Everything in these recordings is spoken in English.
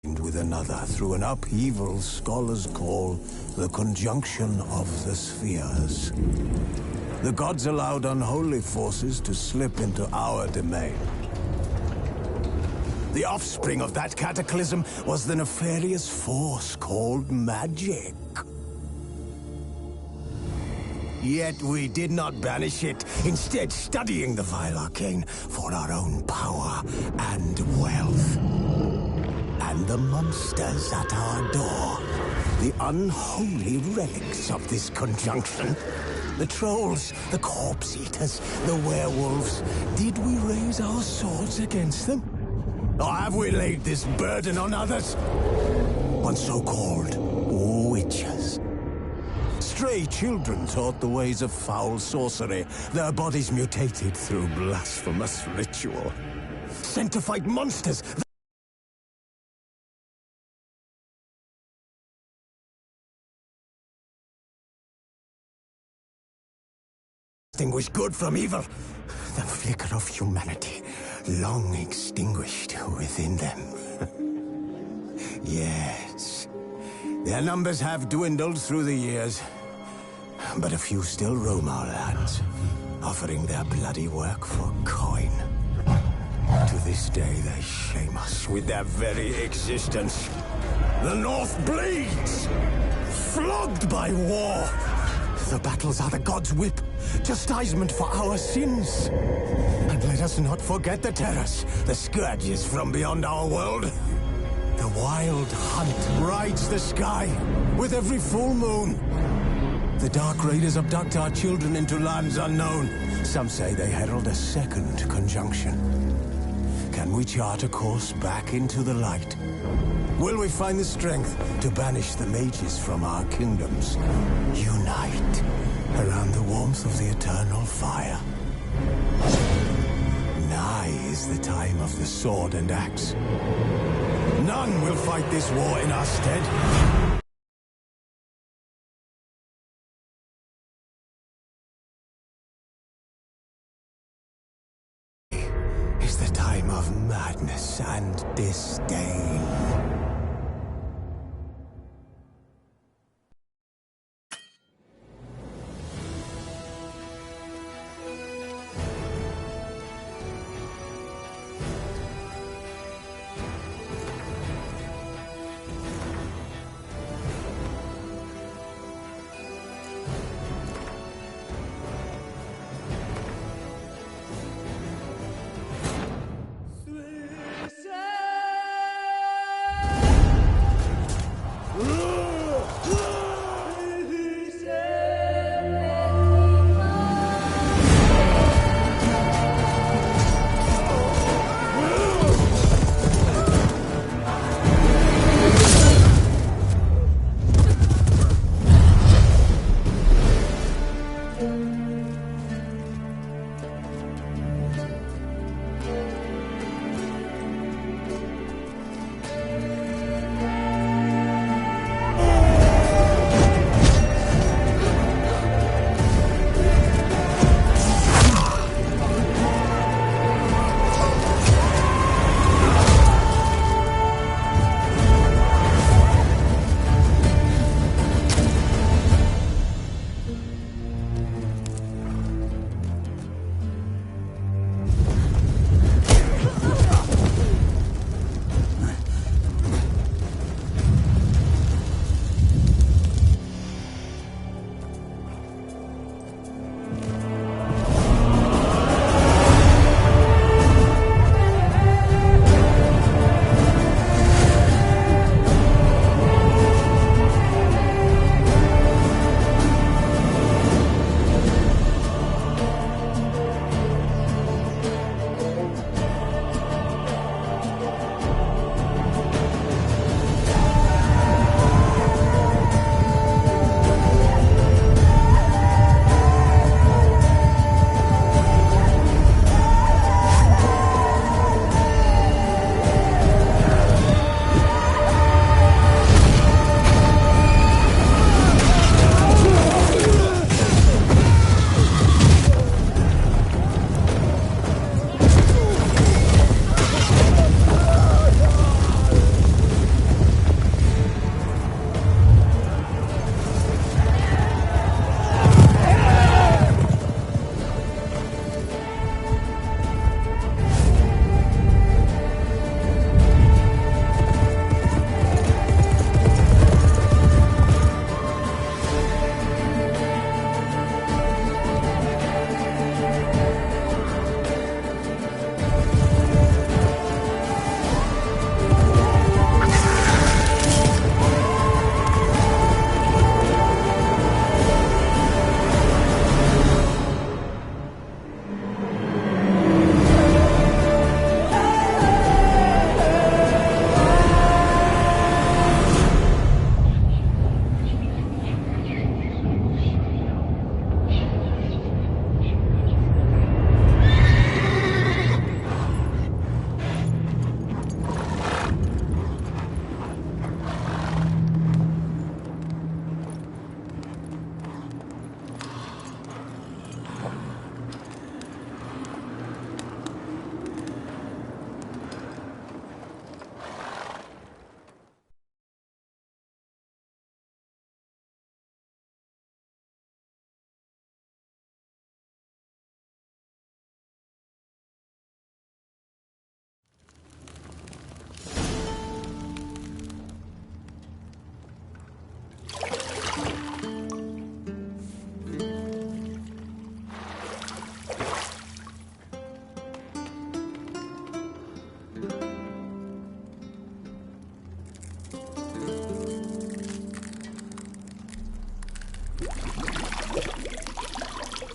with another through an upheaval scholars call the conjunction of the spheres. The gods allowed unholy forces to slip into our domain. The offspring of that cataclysm was the nefarious force called magic. Yet we did not banish it, instead studying the vile arcane for our own power and wealth. And the monsters at our door, the unholy relics of this conjunction. The trolls, the corpse eaters, the werewolves. Did we raise our swords against them? Or have we laid this burden on others? On so-called witches. Stray children taught the ways of foul sorcery, their bodies mutated through blasphemous ritual. Sent to fight monsters. Distinguish good from evil. The flicker of humanity, long extinguished within them. Yes, their numbers have dwindled through the years, but a few still roam our lands, offering their bloody work for coin. To this day, they shame us with their very existence. The North bleeds, flogged by war. The battles are the gods' whip, chastisement for our sins. And let us not forget the terrors, the scourges from beyond our world. The wild hunt rides the sky with every full moon. The dark raiders abduct our children into lands unknown. Some say they herald a second conjunction. Can we chart a course back into the light? Will we find the strength to banish the mages from our kingdoms? Unite around the warmth of the eternal fire. Nigh is the time of the sword and axe. None will fight this war in our stead. Is the time of madness and disdain.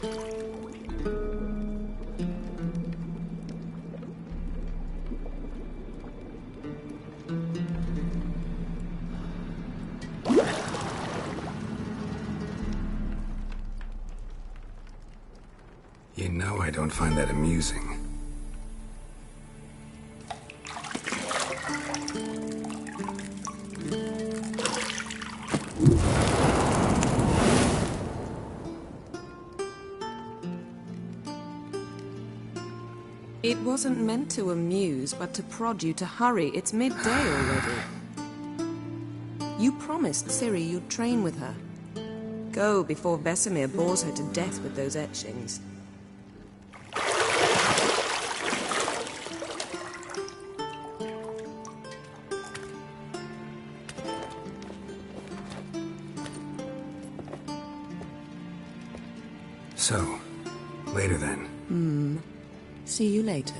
You know I don't find that amusing. It wasn't meant to amuse, but to prod you to hurry. It's midday already. You promised Ciri you'd train with her. Go before Vesemir bores her to death with those etchings. So, later then. See you later.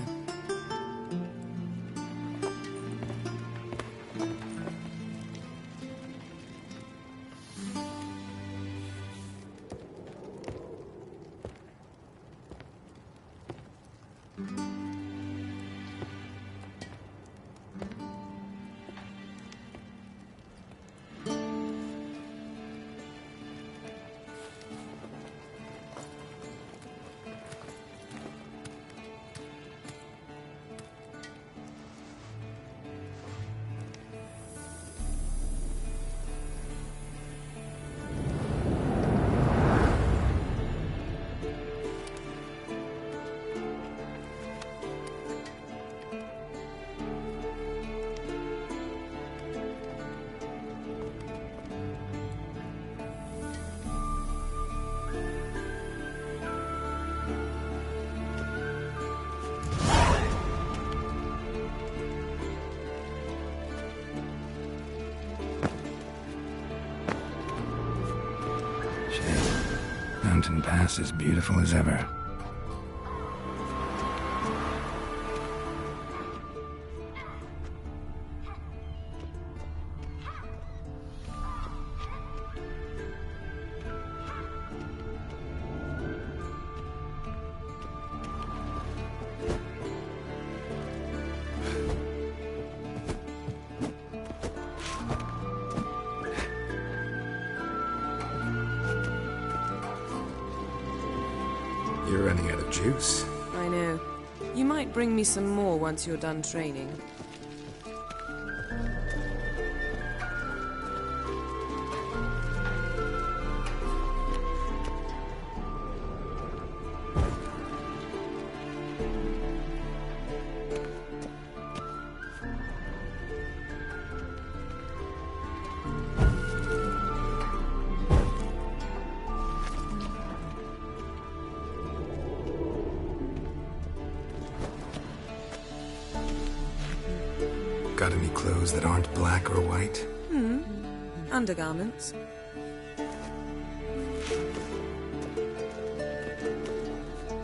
Mountain Pass as beautiful as ever. You're running out of juice. I know. You might bring me some more once you're done training. Got any clothes that aren't black or white? Undergarments.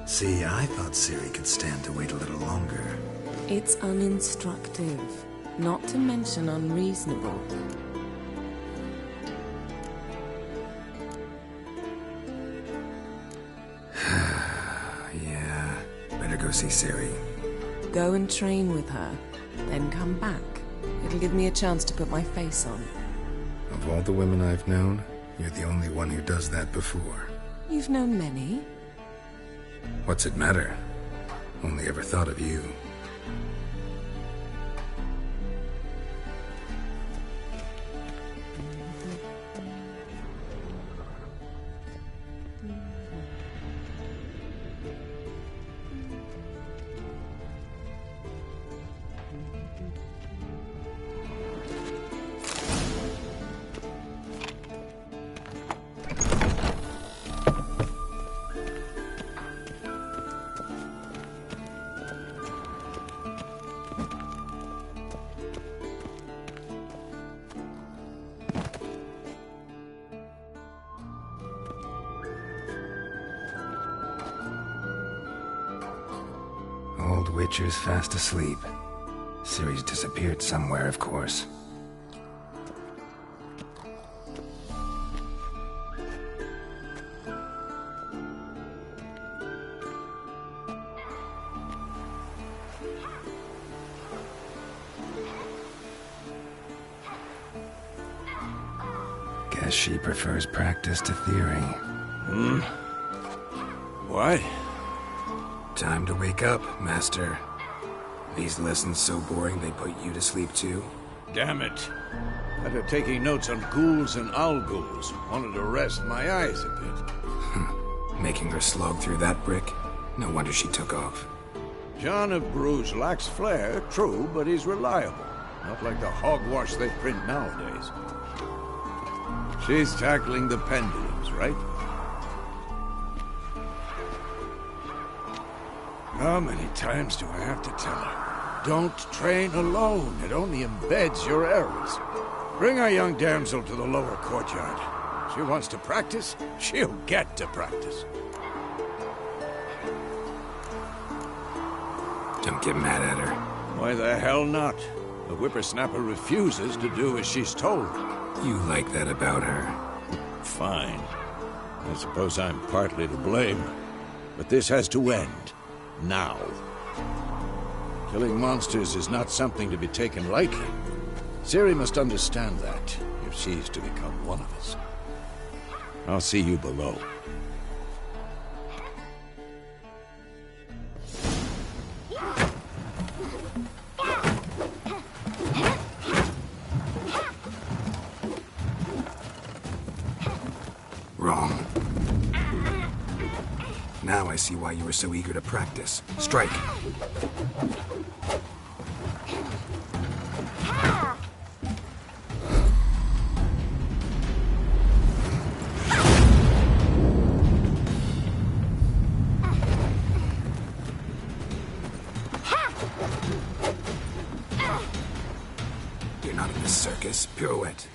See, I thought Ciri could stand to wait a little longer. It's uninstructive, not to mention unreasonable. Yeah, better go see Ciri. Go and train with her, then come back. It'll give me a chance to put my face on. Of all the women I've known, you're the only one who does that before. You've known many. What's it matter? Only ever thought of you. Old Witcher's fast asleep. Ciri's disappeared somewhere, of course. Guess she prefers practice to theory. What? Time to wake up, Master. These lessons so boring they put you to sleep too? Damn it. After taking notes on ghouls and owl-ghouls, wanted to rest my eyes a bit. Making her slog through that brick? No wonder she took off. John of Bruges lacks flair, true, but he's reliable. Not like the hogwash they print nowadays. She's tackling the pendulums, right? How many times do I have to tell her? Don't train alone. It only embeds your errors. Bring our young damsel to the lower courtyard. She wants to practice, she'll get to practice. Don't get mad at her. Why the hell not? The whippersnapper refuses to do as she's told. You like that about her. Fine. I suppose I'm partly to blame. But this has to end. Now. Killing monsters is not something to be taken lightly. Ciri must understand that, if she's to become one of us. I'll see you below. Wrong. Now I see why you were so eager to practice. Strike. You're not in this circus. Pirouette.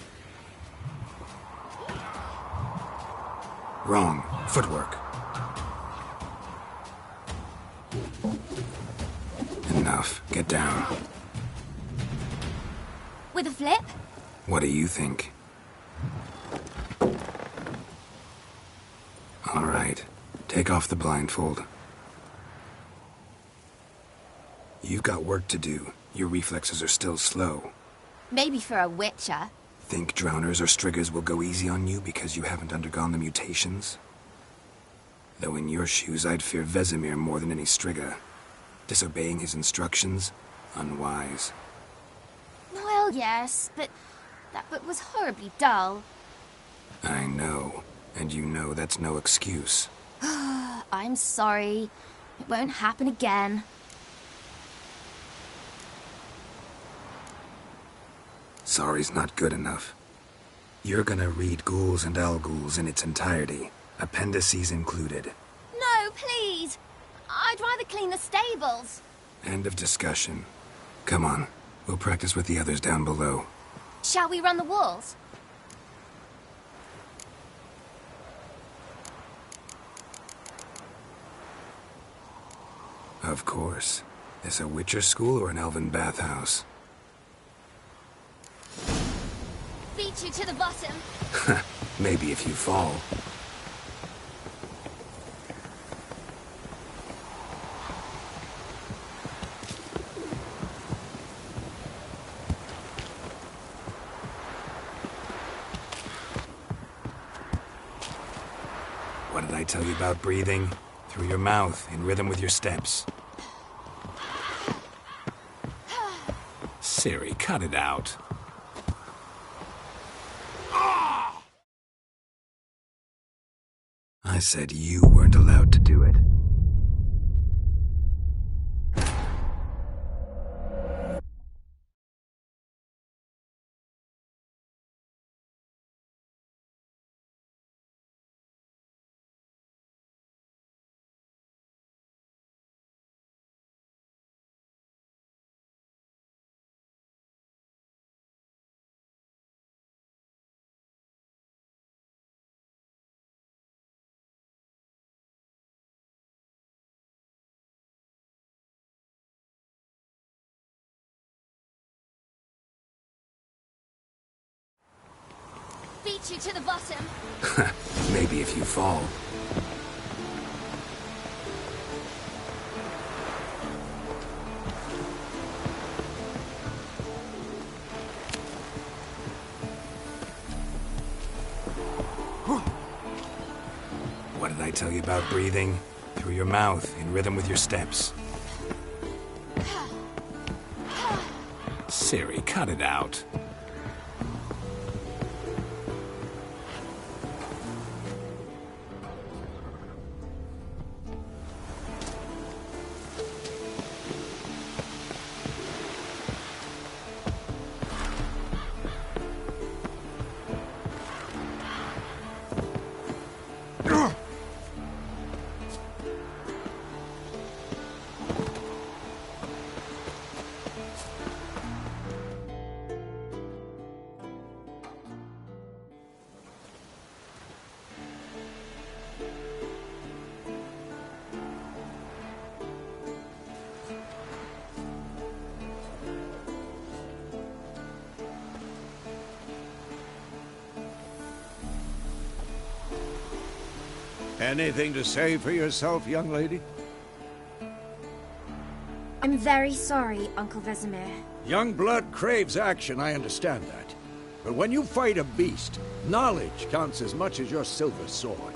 Wrong. Footwork. Enough. Get down. With a flip? What do you think? All right. Take off the blindfold. You've got work to do. Your reflexes are still slow. Maybe for a witcher. Think drowners or striggers will go easy on you because you haven't undergone the mutations? Though in your shoes, I'd fear Vesemir more than any strigger. Disobeying his instructions? Unwise. Well, yes, but that book was horribly dull. I know. And you know that's no excuse. I'm sorry. It won't happen again. Sorry's not good enough. You're gonna read Ghouls and Owl-Ghouls in its entirety, appendices included. No, please! I'd rather clean the stables. End of discussion. Come on, we'll practice with the others down below. Shall we run the walls? Of course. This a Witcher school or an elven bathhouse? Beat you to the bottom. Maybe if you fall. What did I tell you about breathing? Through your mouth, in rhythm with your steps. Ciri, cut it out. I said you weren't allowed to do it. Beat you to the bottom. Maybe if you fall. What did I tell you about breathing? Through your mouth, in rhythm with your steps. Ciri, cut it out. Anything to say for yourself, young lady? I'm very sorry, Uncle Vesemir. Young blood craves action, I understand that. But when you fight a beast, knowledge counts as much as your silver sword.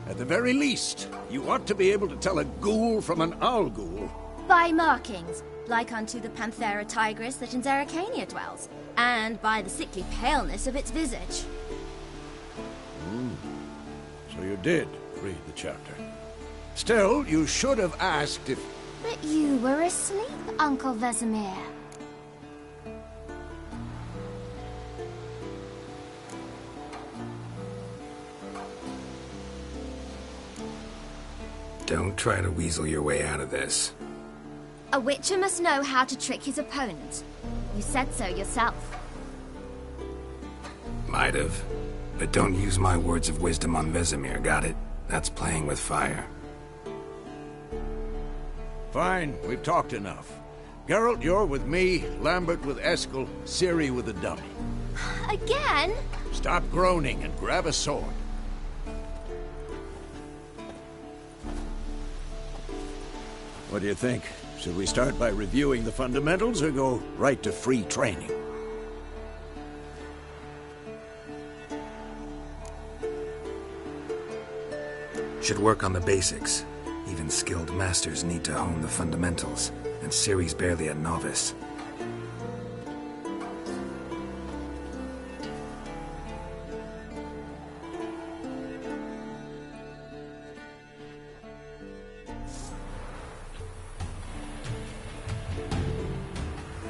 At the very least, you ought to be able to tell a ghoul from an owl ghoul. By markings, like unto the Panthera tigris that in Zerrikania dwells, and by the sickly paleness of its visage. So you did read the chapter. Still, you should have asked if... But you were asleep, Uncle Vesemir. Don't try to weasel your way out of this. A witcher must know how to trick his opponent. You said so yourself. Might have. But don't use my words of wisdom on Vesemir, got it? That's playing with fire. Fine, we've talked enough. Geralt, you're with me, Lambert with Eskel, Ciri with the dummy. Again? Stop groaning and grab a sword. What do you think? Should we start by reviewing the fundamentals or go right to free training? Should work on the basics. Even skilled masters need to hone the fundamentals, and Ciri's barely a novice.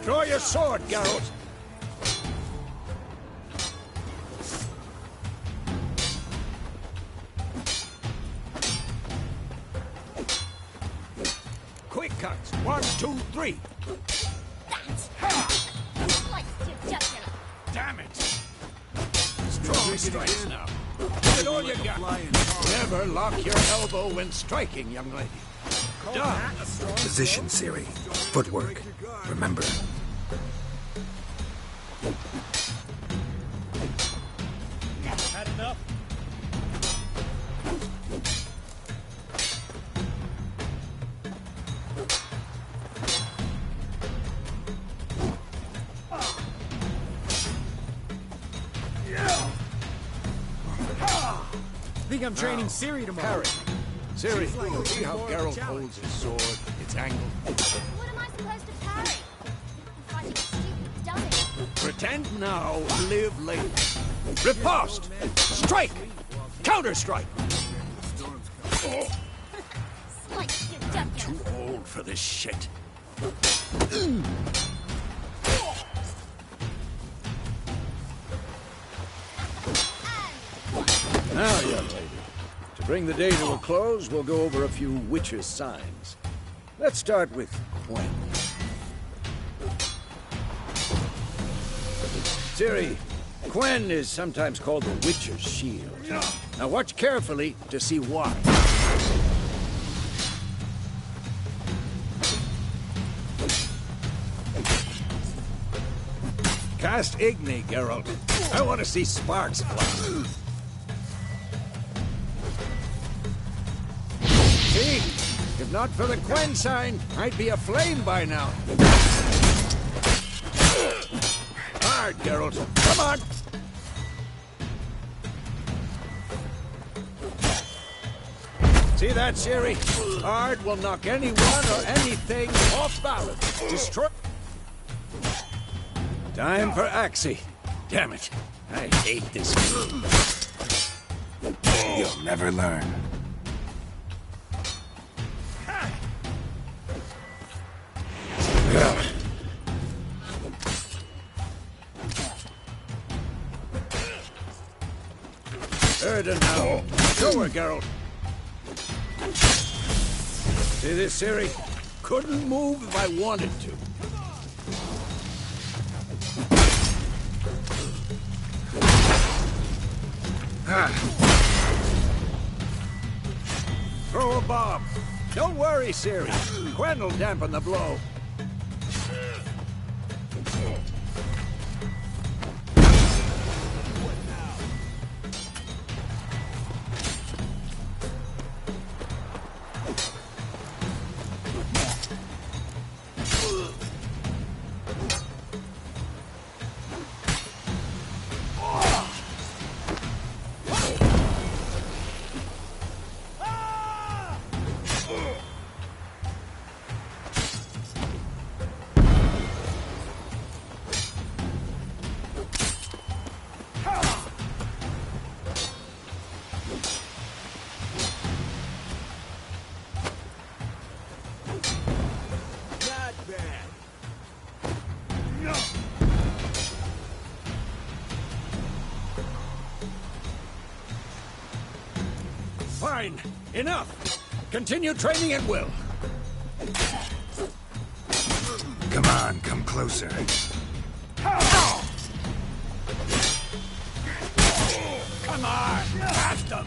Draw your sword, Geralt! Quick cuts! 1, 2, 3! Damn it! Strong strikes now. Get all you got. Never lock your elbow when striking, young lady. Done. Position, Ciri. Footwork. Remember. Had enough? I think I'm training Ciri tomorrow. Parry. Ciri, see how Geralt holds his sword, its angle. What am I supposed to parry? I'm fighting a stupid dummy. Pretend now, live later. Riposte! Strike! Counter-strike! Slice your duck. Too old for this shit. Now, young lady, to bring the day to a close, we'll go over a few witches' signs. Let's start with Quen. Ciri, Quen is sometimes called the Witcher's Shield. Now watch carefully to see why. Cast Igni, Geralt. I want to see sparks fly. See? If not for the Quen sign, I'd be aflame by now. Hard, Geralt. Come on! See that, Siri? Art will knock anyone or anything off balance. Destroy... Time for Axie. Damn it. I hate this game. You'll never learn. Erda now. Show her, Geralt. See this, Siri? Couldn't move if I wanted to. Throw a bomb. Don't worry, Siri. Gwen'll dampen the blow. Fine. Enough. Continue training at will. Come on, come closer. Come on! Past them!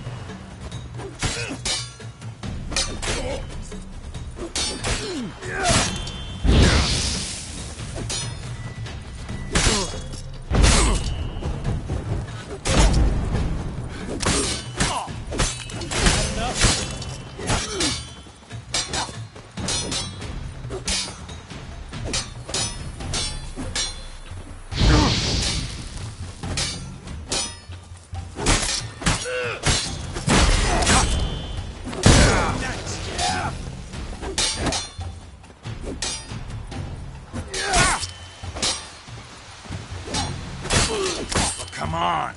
Come on!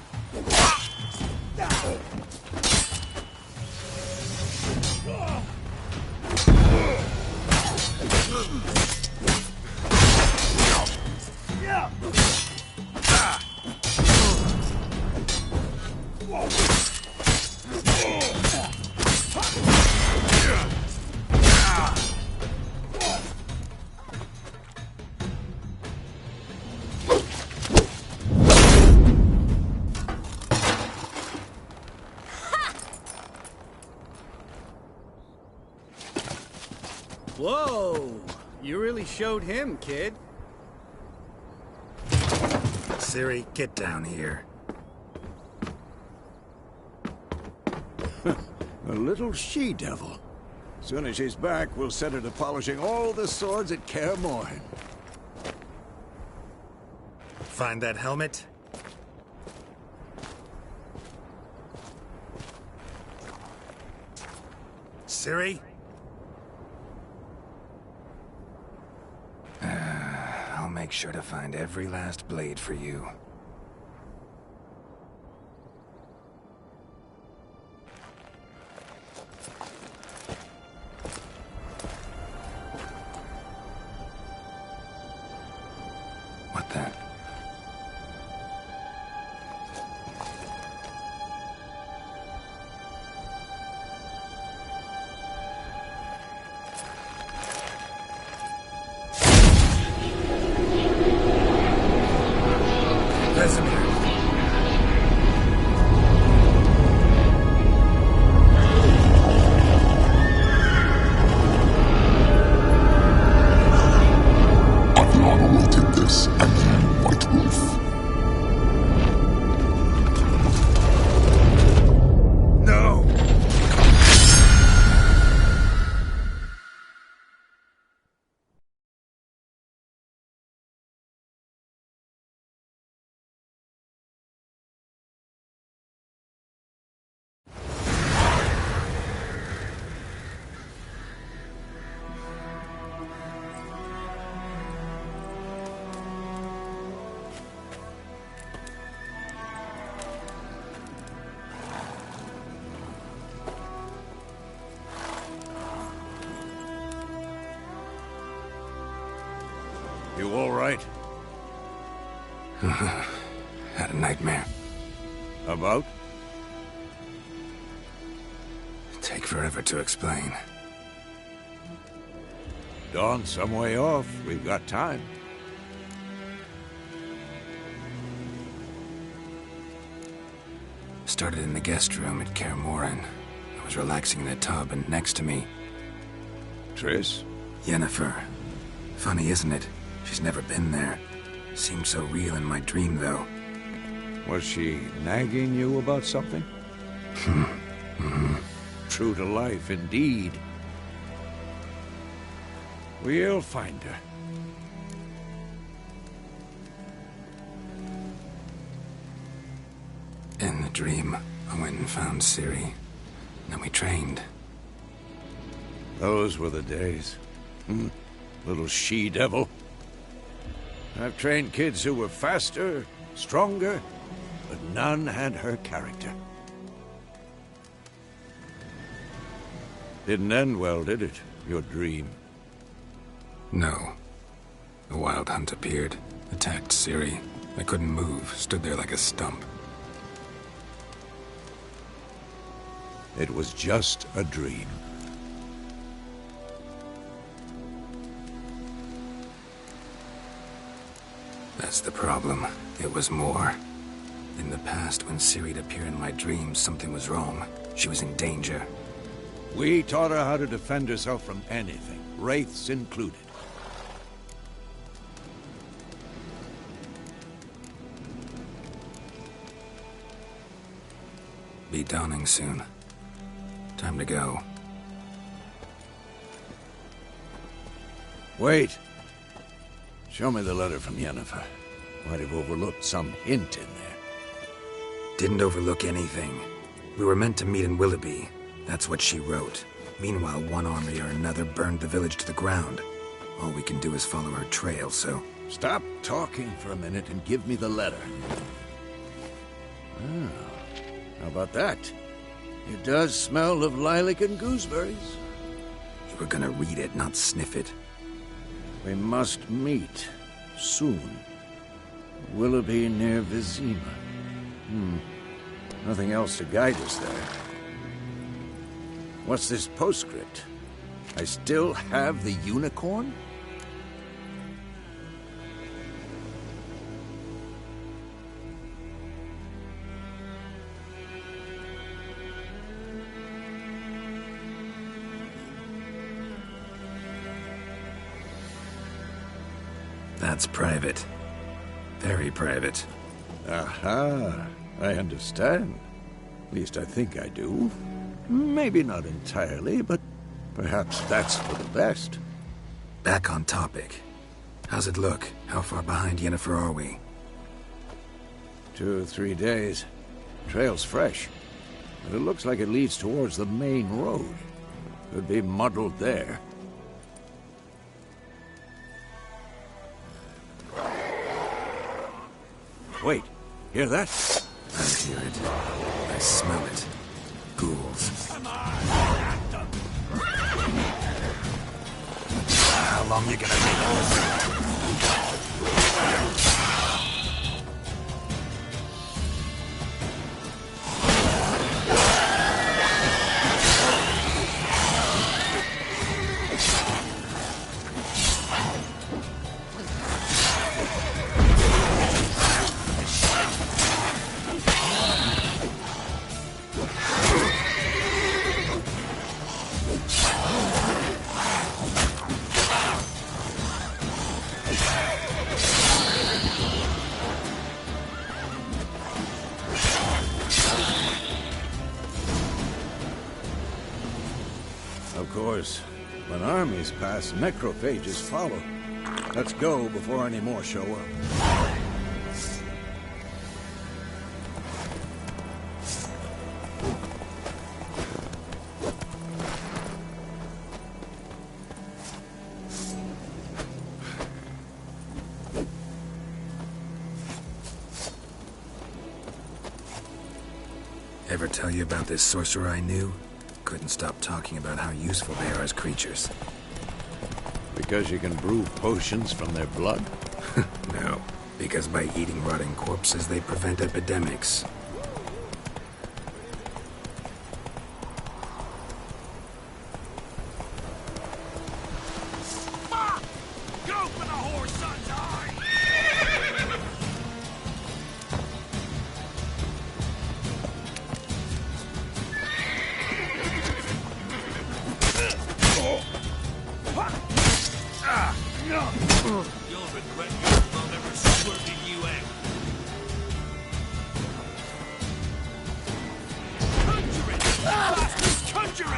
Whoa! You really showed him, kid. Ciri, get down here. A little she-devil. Soon as she's back, we'll set her to polishing all the swords at Kaer Morhen. Find that helmet? Ciri? I'll make sure to find every last blade for you. What then? You all right? Had a nightmare. About? Take forever to explain. Dawn's some way off. We've got time. Started in the guest room at Kaer Morhen. I was relaxing in a tub, and next to me, Triss? Yennefer. Funny, isn't it? She's never been there. Seemed so real in my dream, though. Was she nagging you about something? True to life, indeed. We'll find her. In the dream, I went and found Ciri. Then we trained. Those were the days. Little she-devil. I've trained kids who were faster, stronger, but none had her character. Didn't end well, did it? Your dream? No. The Wild Hunt appeared, attacked Ciri. I couldn't move, stood there like a stump. It was just a dream. That's the problem. It was more. In the past, when Ciri'd appear in my dreams, something was wrong. She was in danger. We taught her how to defend herself from anything, wraiths included. Be dawning soon. Time to go. Wait. Show me the letter from Yennefer. Might have overlooked some hint in there. Didn't overlook anything. We were meant to meet in Willoughby. That's what she wrote. Meanwhile, one army or another burned the village to the ground. All we can do is follow her trail, so... Stop talking for a minute and give me the letter. How about that? It does smell of lilac and gooseberries. You were gonna read it, not sniff it. We must meet. Soon. Willoughby near Vizima. Nothing else to guide us there. What's this postscript? I still have the unicorn? That's private. Very private. Aha, I understand. At least I think I do. Maybe not entirely, but perhaps that's for the best. Back on topic. How's it look? How far behind Yennefer are we? 2 or 3 days. Trail's fresh, but it looks like it leads towards the main road. Could be muddled there. Wait, hear that? I hear it. I smell it. Ghouls. How long you gonna make this? Of course, when armies pass, necrophages follow. Let's go before any more show up. Ever tell you about this sorcerer I knew? Couldn't stop talking about how useful they are as creatures. Because you can brew potions from their blood? No, because by eating rotting corpses, they prevent epidemics. Go for the horse, son's eye! You'll regret your blood ever squirting you out. Conjure it! Fastest conjure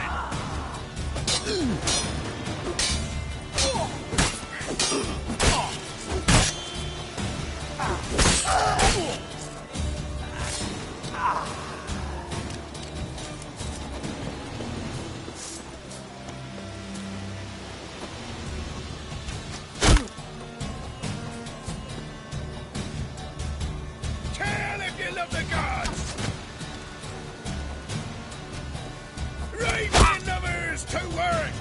Tell if you love the gods! Right, my numbers, to work!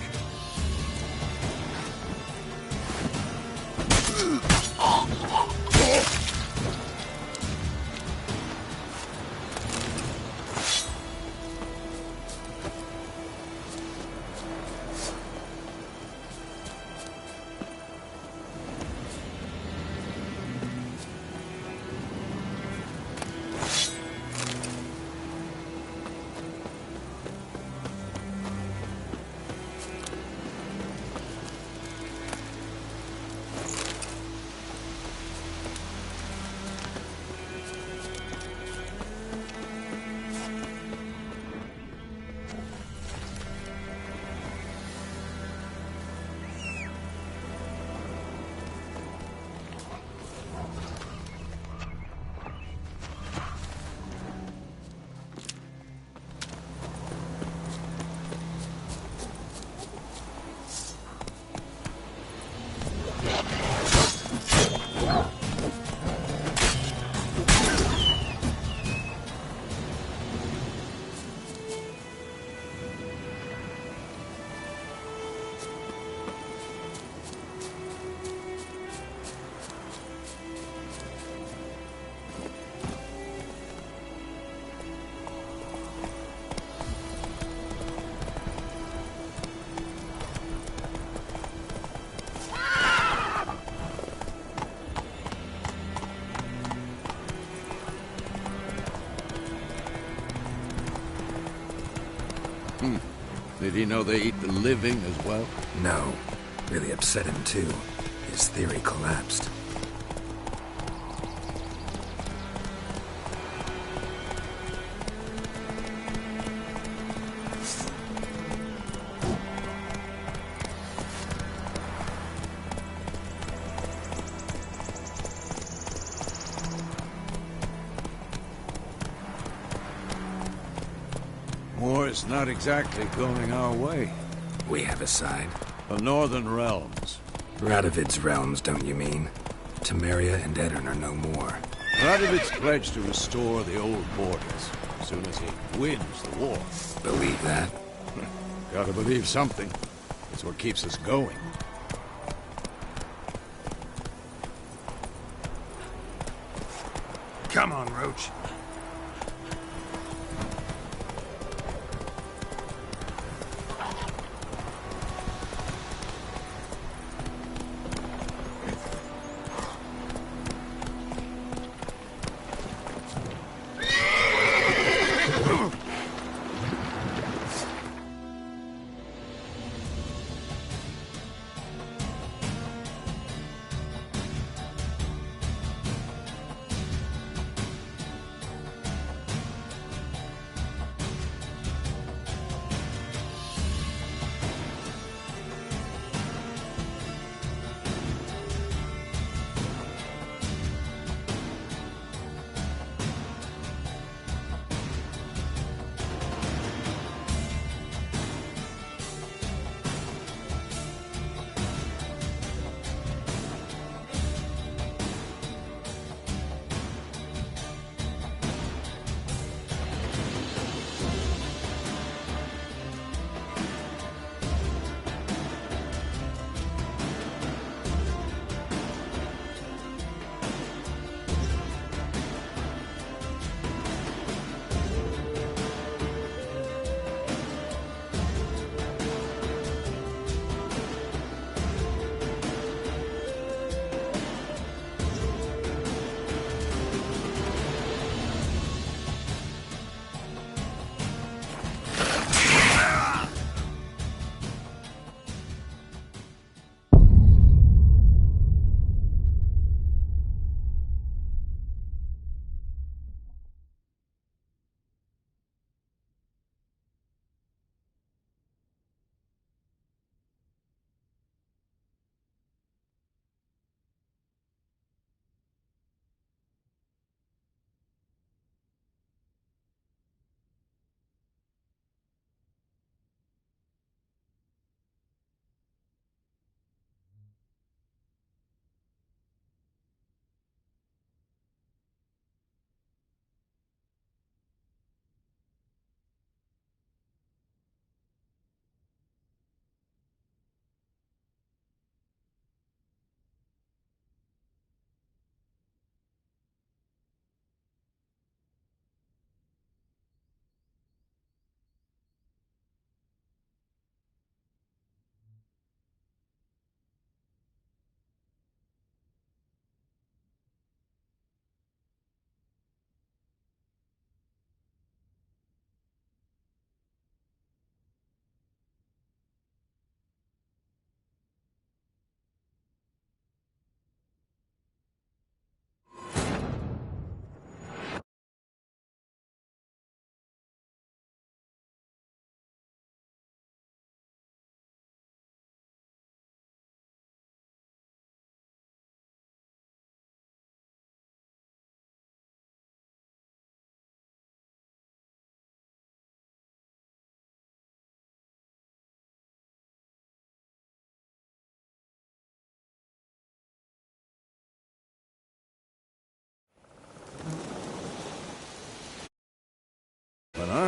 Did he know they eat the living as well? No. Really upset him, too. His theory collapsed. War's not exactly going our way. We have a side. The Northern Realms. Radovid's realms, don't you mean? Temeria and Edirn are no more. Radovid's pledged to restore the old borders as soon as he wins the war. Believe that? Gotta believe something. It's what keeps us going. Come on, Roach.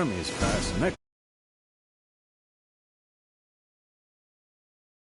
armies pass next.